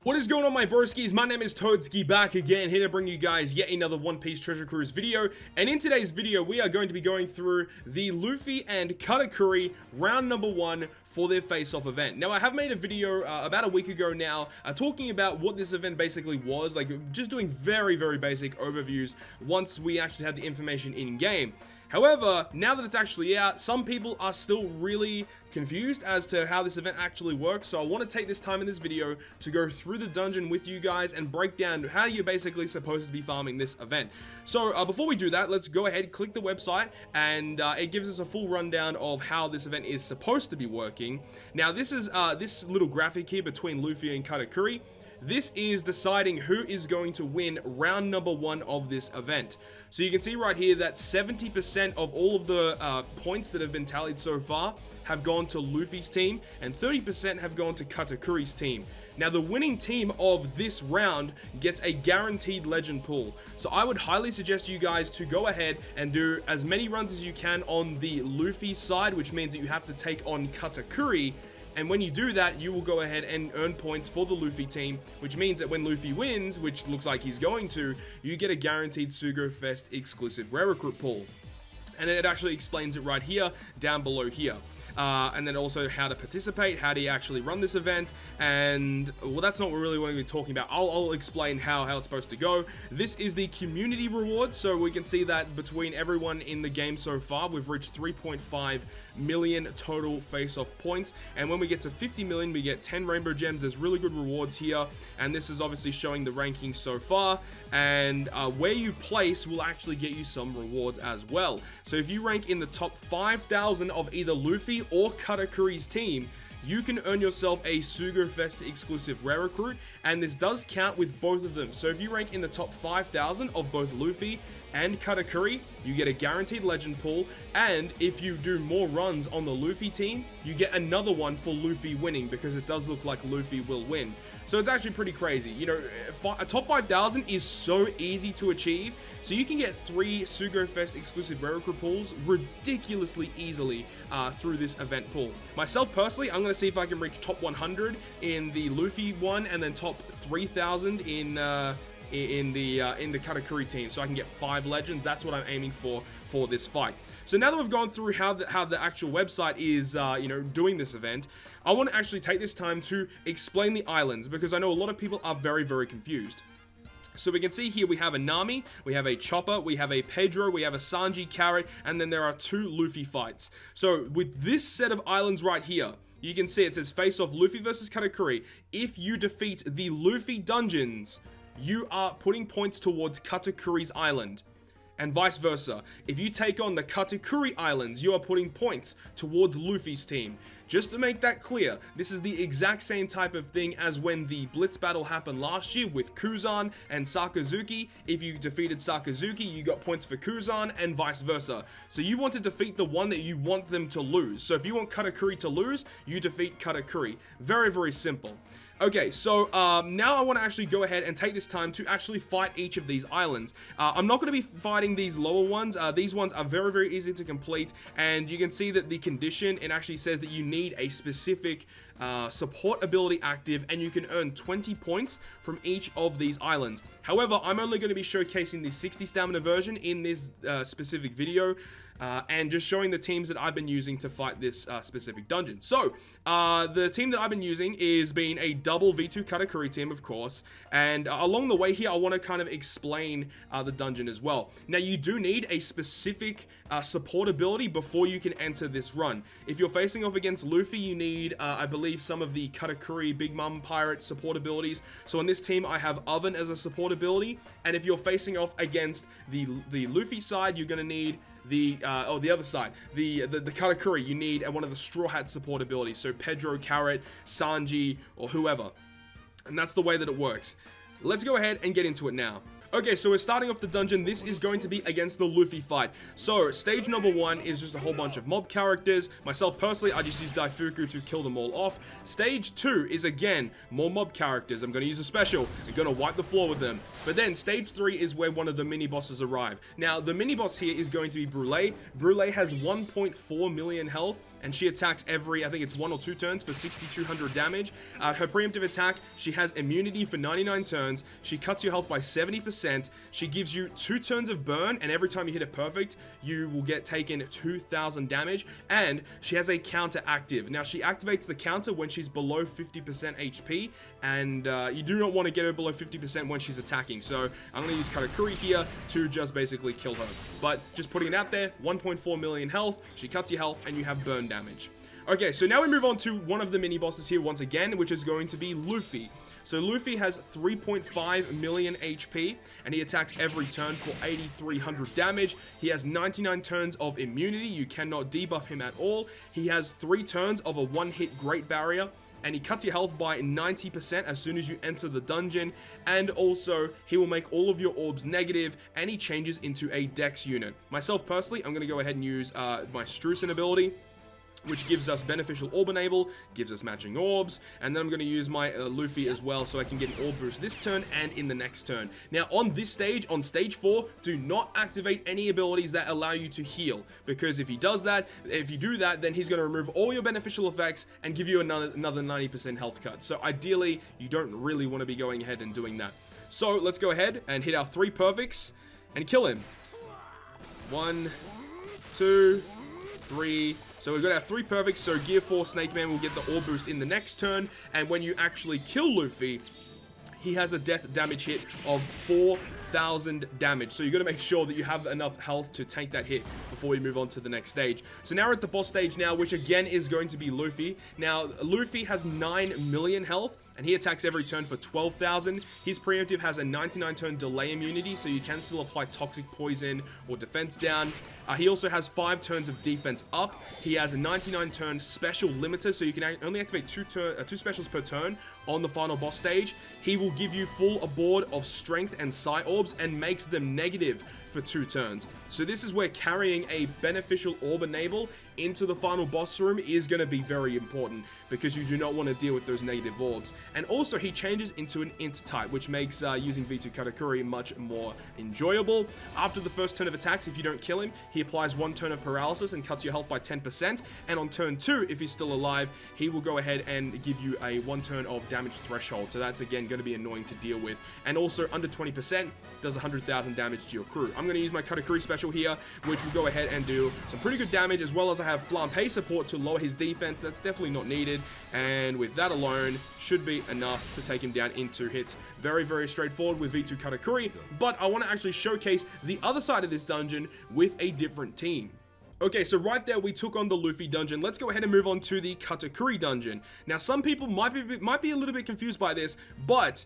What is going on, my broskiis? My name is Toadskii, back again, here to bring you guys yet another One Piece Treasure Cruise video. And in today's video, we are going to be going through the Luffy and Katakuri round number 1 for their face-off event. Now, I have made a video about a week ago now talking about what this event basically was, like just doing very basic overviews once we actually had the information in-game. However, now that it's actually out, some people are still really confused as to how this event actually works, so I want to take this time in this video to go through the dungeon with you guys and break down how you're basically supposed to be farming this event. So before we do that, let's go ahead, click the website, and it gives us a full rundown of how this event is supposed to be working. Now, this is this little graphic here between Luffy and Katakuri. This is deciding who is going to win round number 1 of this event. So you can see right here that 70% of all of the points that have been tallied so far have gone to Luffy's team, and 30% have gone to Katakuri's team. Now, the winning team of this round gets a guaranteed legend pool. So I would highly suggest you guys to go ahead and do as many runs as you can on the Luffy side, which means that you have to take on Katakuri. And when you do that, you will go ahead and earn points for the Luffy team, which means that when Luffy wins, which looks like he's going to, you get a guaranteed Sugo Fest exclusive rare recruit pool. And it actually explains it right here, down below here. And then also how to participate, how do you actually run this event, and well, that's not really what we're talking about. I'll explain how it's supposed to go. This is the community reward, so we can see that between everyone in the game so far, we've reached 3.5 million total face-off points, and when we get to 50 million, we get 10 rainbow gems. There's really good rewards here, and this is obviously showing the rankings so far, and where you place will actually get you some rewards as well. So if you rank in the top 5,000 of either Luffy or Katakuri's team, you can earn yourself a Sugo Fest exclusive rare recruit, and this does count with both of them. So if you rank in the top 5,000 of both Luffy and Katakuri, you get a guaranteed legend pool, and if you do more runs on the Luffy team, you get another one for Luffy winning, because it does look like Luffy will win. So it's actually pretty crazy. You know, a top 5,000 is so easy to achieve. So you can get 3 Sugo Fest exclusive rare recruit pools ridiculously easily through this event pool. Myself personally, I'm going to see if I can reach top 100 in the Luffy one, and then top 3,000 in the Katakuri team, so I can get 5 legends. That's what I'm aiming for this fight. So now that we've gone through how the actual website is doing this event, I want to actually take this time to explain the islands, because I know a lot of people are very confused. So we can see here we have a Nami, we have a Chopper, we have a Pedro, we have a Sanji, Carrot, and then there are 2 Luffy fights. So with this set of islands right here, you can see it says face off Luffy versus Katakuri. If you defeat the Luffy dungeons, you are putting points towards Katakuri's island. And vice versa. If you take on the Katakuri Islands, you are putting points towards Luffy's team. Just to make that clear, this is the exact same type of thing as when the Blitz battle happened last year with Kuzan and Sakazuki. If you defeated Sakazuki, you got points for Kuzan, and vice versa. So you want to defeat the one that you want them to lose. So if you want Katakuri to lose, you defeat Katakuri. Very simple. Okay, so now I want to actually go ahead and take this time to actually fight each of these islands. I'm not going to be fighting these lower ones. These ones are very easy to complete, and you can see that the condition, it actually says that you need a specific support ability active, and you can earn 20 points from each of these islands. However, I'm only going to be showcasing the 60 stamina version in this specific video, and just showing the teams that I've been using to fight this specific dungeon. So, the team that I've been using is being a double V2 Katakuri team, of course, and along the way here, I want to kind of explain the dungeon as well. Now, you do need a specific support ability before you can enter this run. If you're facing off against Luffy, you need, I believe, some of the Katakuri Big Mom Pirate support abilities. So on this team, I have Oven as a support ability, and if you're facing off against the Luffy side, you're going to need the other side, the Katakuri, you need one of the Straw Hat support abilities, so Pedro, Carrot, Sanji, or whoever. And that's the way that it works. Let's go ahead and get into it now. Okay, so we're starting off the dungeon. This is going to be against the Luffy fight. So, stage number 1 is just a whole bunch of mob characters. Myself, personally, I just use Daifuku to kill them all off. Stage 2 is, again, more mob characters. I'm going to use a special. I'm going to wipe the floor with them. But then, stage 3 is where one of the mini-bosses arrive. Now, the mini-boss here is going to be Brule. Brule has 1.4 million health, and she attacks every, I think it's 1 or 2 turns for 6,200 damage. Her preemptive attack, she has immunity for 99 turns. She cuts your health by 70%. She gives you 2 turns of burn, and every time you hit it perfect, you will get taken 2,000 damage, and she has a counter active. Now, she activates the counter when she's below 50% HP, and you do not want to get her below 50% when she's attacking, so I'm going to use Katakuri here to just basically kill her. But just putting it out there, 1.4 million health, she cuts your health, and you have burn damage. Okay, so now we move on to one of the mini-bosses here once again, which is going to be Luffy. So Luffy has 3.5 million HP, and he attacks every turn for 8,300 damage. He has 99 turns of immunity. You cannot debuff him at all. He has 3 turns of a one-hit Great Barrier, and he cuts your health by 90% as soon as you enter the dungeon. And also, he will make all of your orbs negative, and he changes into a Dex unit. Myself, personally, I'm going to go ahead and use my Strucin ability, which gives us beneficial orb enable, gives us matching orbs, and then I'm going to use my Luffy as well so I can get an orb boost this turn and in the next turn. Now on this stage, on stage 4, do not activate any abilities that allow you to heal, because if you do that, then he's going to remove all your beneficial effects and give you another 90% health cut. So ideally, you don't really want to be going ahead and doing that. So let's go ahead and hit our 3 perfects and kill him. 1, 2, 3. So we've got our 3 perfects, so Gear 4 Snake Man will get the orb boost in the next turn, and when you actually kill Luffy, he has a death damage hit of 4,000 damage. So you got to make sure that you have enough health to tank that hit before we move on to the next stage. So now we're at the boss stage now, which again is going to be Luffy. Now, Luffy has 9 million health, and he attacks every turn for 12,000. His preemptive has a 99 turn delay immunity, so you can still apply toxic poison or defense down. He also has 5 turns of defense up. He has a 99 turn special limiter, so you can only activate 2 specials per turn on the final boss stage. He will give you full aboard of strength and sight orbs and makes them negative for 2 turns. So this is where carrying a beneficial orb enable into the final boss room is going to be very important, because you do not want to deal with those negative orbs. And also he changes into an int type, which makes using V2 Katakuri much more enjoyable. After the first turn of attacks, if you don't kill him, he applies 1 turn of paralysis and cuts your health by 10%. And on turn 2, if he's still alive, he will go ahead and give you a 1 turn of damage threshold. So that's again going to be annoying to deal with. And also under 20% does 100,000 damage to your crew. I'm going to use my Katakuri special here, which will go ahead and do some pretty good damage, as well as I have Flampe support to lower his defense. That's definitely not needed, and with that alone should be enough to take him down in 2 hits. Very, very straightforward with V2 Katakuri, but I want to actually showcase the other side of this dungeon with a different team. Okay, so right there we took on the Luffy dungeon. Let's go ahead and move on to the Katakuri dungeon. Now, some people might be a little bit confused by this, but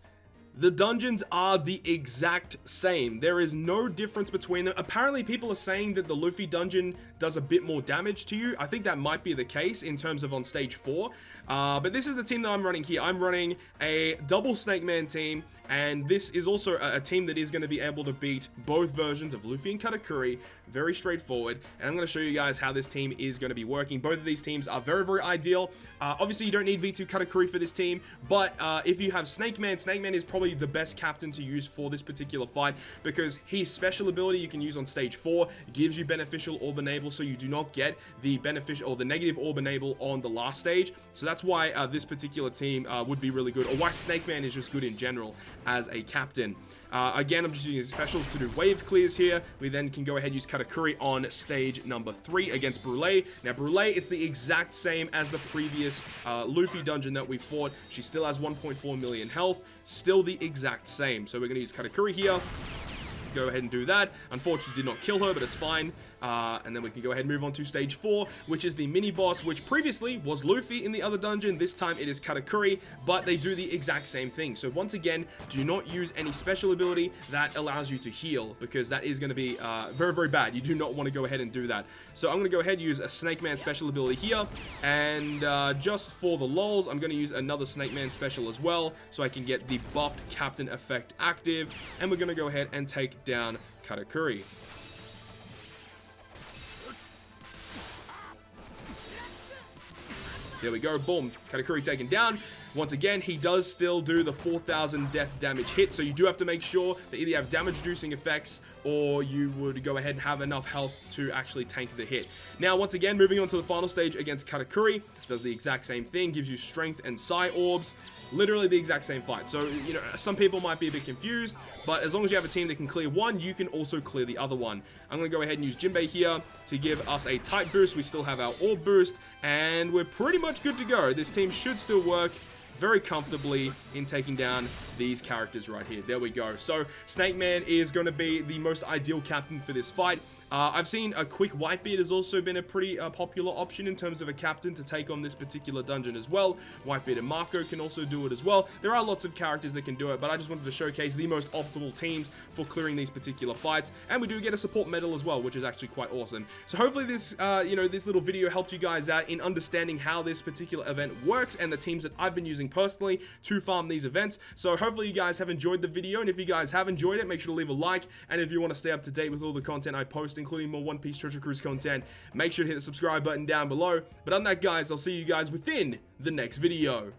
the dungeons are the exact same. There is no difference between them. Apparently, people are saying that the Luffy dungeon does a bit more damage to you. I think that might be the case in terms of on stage 4. But this is the team that I'm running here. I'm running a double Snake Man team, and this is also a team that is going to be able to beat both versions of Luffy and Katakuri. Very straightforward, and I'm going to show you guys how this team is going to be working. Both of these teams are very, very ideal. Obviously, you don't need V2 Katakuri for this team, but if you have Snake Man is probably the best captain to use for this particular fight, because his special ability you can use on stage 4 gives you beneficial orb enable, so you do not get the beneficial or the negative orb enable on the last stage. So that's why this particular team would be really good, or why Snake Man is just good in general as a captain. Again, I'm just using his specials to do wave clears here. We then can go ahead and use Katakuri on stage number 3 against Brule. Now, Brule, it's the exact same as the previous Luffy dungeon that we fought. She still has 1.4 million health, still the exact same. So we're going to use Katakuri here. Go ahead and do that. Unfortunately, did not kill her, but it's fine. And then we can go ahead and move on to stage 4, which is the mini boss, which previously was Luffy in the other dungeon. This time it is Katakuri, but they do the exact same thing. So once again, do not use any special ability that allows you to heal, because that is going to be very, very bad. You do not want to go ahead and do that. So I'm going to go ahead and use a Snake Man special ability here, and just for the lols, I'm going to use another Snake Man special as well, so I can get the buffed Captain effect active, and we're going to go ahead and take down Katakuri. There we go, boom, Katakuri taken down. Once again, he does still do the 4,000 death damage hit, so you do have to make sure that either you have damage reducing effects or you would go ahead and have enough health to actually tank the hit. Now, once again, moving on to the final stage against Katakuri, does the exact same thing, gives you strength and psi orbs. Literally the exact same fight. So, you know, some people might be a bit confused, but as long as you have a team that can clear one, you can also clear the other one. I'm going to go ahead and use Jinbei here to give us a type boost. We still have our orb boost, and we're pretty much good to go. This team should still work very comfortably in taking down these characters right here. There we go. So Snake Man is going to be the most ideal captain for this fight. I've seen a quick Whitebeard has also been a pretty popular option in terms of a captain to take on this particular dungeon as well. Whitebeard and Marco can also do it as well. There are lots of characters that can do it, but I just wanted to showcase the most optimal teams for clearing these particular fights. And we do get a support medal as well, which is actually quite awesome. So hopefully this, this little video helped you guys out in understanding how this particular event works and the teams that I've been using personally to farm these events. So hopefully you guys have enjoyed the video, and if you guys have enjoyed it, make sure to leave a like. And if you want to stay up to date with all the content I post, including more One Piece Treasure Cruise content, make sure to hit the subscribe button down below. But on that, guys, I'll see you guys within the next video.